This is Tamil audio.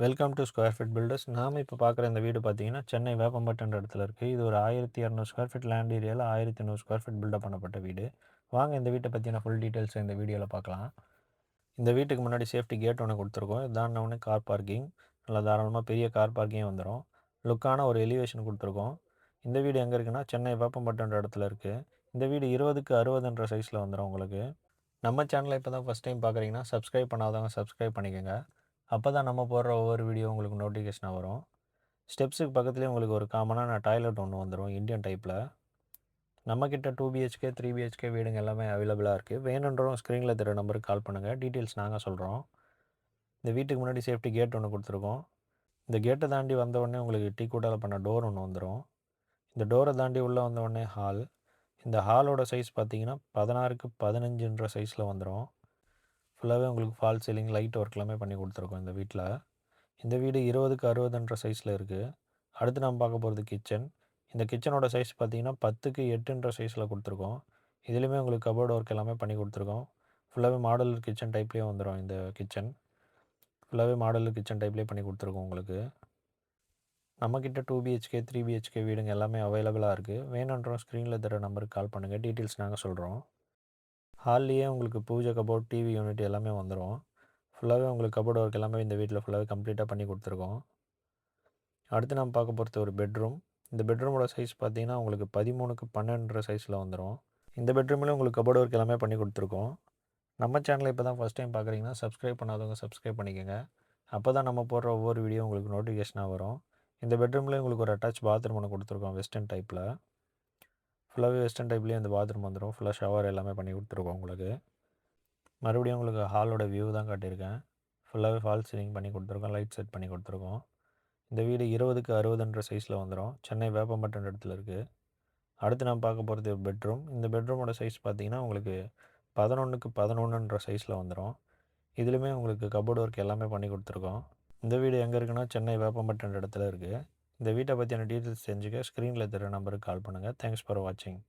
Welcome to Square Feet Builders. நாம இப்போ பார்க்குற இந்த வீடு பார்த்தீங்கன்னா, சென்னை வேப்பம்பட்டுன்ற இடத்துல இருக்குது. இது ஒரு 1200 ஸ்கொயர் ஃபீட் லேண்ட் ஏரியாவில் 1800 ஸ்கொயர் ஃபீட் பில்டப் பண்ணப்பட்ட வீடு. வாங்க இந்த வீட்டை பற்றின ஃபுல் டீட்டெயில்ஸ் இந்த வீடியோவில் பார்க்கலாம். இந்த வீட்டுக்கு முன்னாடி சேஃப்டி கேட் ஒன்று கொடுத்துருக்கோம். இதான கார் பார்க்கிங். நல்லா தாராளமாக பெரிய கார் பார்க்கிங் வந்துடும். லுக்கான ஒரு எலிவேஷன் கொடுத்துருக்கோம். இந்த வீடு எங்கே இருக்குன்னா, சென்னை வேப்பம்பட்டுன்ற இடத்துல இருக்குது. இந்த வீடு 20க்கு 60ன்ற சைஸில் வந்துடும் உங்களுக்கு. நம்ம சேனலை இப்போ தான் ஃபஸ்ட் டைம் பார்க்குறீங்கன்னா, சப்ஸ்கிரைப் பண்ணாதவங்க சப்ஸ்கிரைப் பண்ணிக்கோங்க. அப்போ தான் நம்ம போடுற ஒவ்வொரு வீடியோ உங்களுக்கு நோட்டிஃபிகேஷனாக வரும். ஸ்டெப்ஸுக்கு பக்கத்துலேயே உங்களுக்கு ஒரு காமனான டாய்லெட் ஒன்று வந்துடும் இந்தியன் டைப்பில். நம்மக்கிட்ட 2 பிஹெச்கே 3 பிஹெச்கே வீடுங்க எல்லாமே அவைலபிளாக இருக்குது. வேணுன்றவங்க ஸ்க்ரீனில் தெரிய நம்பருக்கு கால் பண்ணுங்கள். டீட்டெயில்ஸ் நாங்கள் சொல்கிறோம். இந்த வீட்டுக்கு முன்னாடி சேஃப்டி கேட் ஒன்று கொடுத்துருக்கோம். இந்த கேட்டை தாண்டி வந்த உடனே உங்களுக்கு டீ கூட்டால் பண்ண டோர் ஒன்று வந்துடும். இந்த டோரை தாண்டி உள்ளே வந்த உடனே ஹால். இந்த ஹாலோட சைஸ் பார்த்தீங்கன்னா 16க்கு 15ன்ற சைஸில் வந்துடும். ஃபுல்லாகவே உங்களுக்கு ஃபால் சீலிங் லைட் ஒர்க் எல்லாமே பண்ணி கொடுத்துருக்கோம் இந்த வீட்டில். இந்த வீடு 20க்கு 60ன்ற சைஸில் இருக்குது. அடுத்து நம்ம பார்க்க போகிறது கிச்சன். இந்த கிச்சனோட சைஸ் பார்த்தீங்கன்னா 10க்கு 8ன்ற சைஸில் கொடுத்துருக்கோம். இதுலேயுமே உங்களுக்கு கபோர்ட் ஒர்க் எல்லாமே பண்ணி கொடுத்துருக்கோம். ஃபுல்லாகவே மாடலர் கிச்சன் டைப்லேயே வந்துடும் இந்த கிச்சன். ஃபுல்லாகவே மாடலர் கிச்சன் டைப்லேயே பண்ணி கொடுத்துருக்கோம் உங்களுக்கு. நம்மக்கிட்ட 2 பிஹெச்கே 3 பிஹெச்கே வீடுங்க எல்லாமே அவைலபிளாக இருக்குது. வேணுன்றோம் ஸ்க்ரீனில் தர நம்பருக்கு கால் பண்ணுங்கள். டீட்டெயில்ஸ் நாங்கள் சொல்கிறோம். ஹால்லேயே உங்களுக்கு பூஜை கபோர்ட் டிவி யூனிட் எல்லாமே வந்துடும். ஃபுல்லாகவே உங்களுக்கு கபோர்ட் ஒர்க் எல்லாமே இந்த வீட்டில் ஃபுல்லாகவே கம்ப்ளீட்டாக பண்ணி கொடுத்துருக்கோம். அடுத்து நம்ம பார்க்க போகிறது ஒரு பெட்ரூம். இந்த பெட்ரூமோட சைஸ் பார்த்தீங்கன்னா உங்களுக்கு 13க்கு 12ன்ற சைஸில் வந்துடும். இந்த பெட்ரூமில் உங்களுக்கு கபோர்ட் ஒர்க் எல்லாமே பண்ணி கொடுத்துருக்கோம். நம்ம சேனலை இப்போ தான் ஃபஸ்ட் டைம் பார்க்குறீங்கன்னா சப்ஸ்கிரைப் பண்ணாதவங்க சப்ஸ்கிரைப் பண்ணிக்கோங்க. அப்போ தான் நம்ம போடுற ஒவ்வொரு வீடியோ உங்களுக்கு நோட்டிஃபிகேஷனாக வரும். இந்த பெட்ரூமில் உங்களுக்கு ஒரு அட்டாச் பாத்ரூம் ஒன்று கொடுத்துருக்கோம் வெஸ்டர்ன் டைப்பில். ஃபுல்லாகவே வெஸ்டர்ன் டைப்லேயே இந்த பாத்ரூம் வந்துடும். ஃபுல்லாக ஷவர் எல்லாமே பண்ணி கொடுத்துருக்கோம் உங்களுக்கு. மறுபடியும் உங்களுக்கு ஹாலோட வியூ தான் காட்டியிருக்கேன். ஃபுல்லாகவே ஃபால் சீலிங் பண்ணி கொடுத்துருக்கோம். லைட் செட் பண்ணி கொடுத்துருக்கோம். இந்த வீடு 20க்கு 60ன்ற சைஸில் வந்துடும். சென்னை வேப்பம்பட்டுன்ற இடத்துல இருக்குது. அடுத்து நம்ம பார்க்க போகிறது பெட்ரூம். இந்த பெட்ரூமோட சைஸ் பார்த்தீங்கன்னா உங்களுக்கு 11க்கு 11ன்ற சைஸில் வந்துடும். இதுலேயுமே உங்களுக்கு கபோர்ட் ஒர்க் எல்லாமே பண்ணி கொடுத்துருக்கோம். இந்த வீடு எங்கே இருக்குன்னா சென்னை வேப்பம்பட்டுன்ற இடத்துல இருக்குது. இந்த வீட்டை பற்றியான டீட்டெயில்ஸ் தெரிஞ்சுக்க ஸ்க்ரீனில் தெரிய நம்பருக்கு கால் பண்ணுங்கள். தேங்க்ஸ் ஃபார் வாட்சிங்.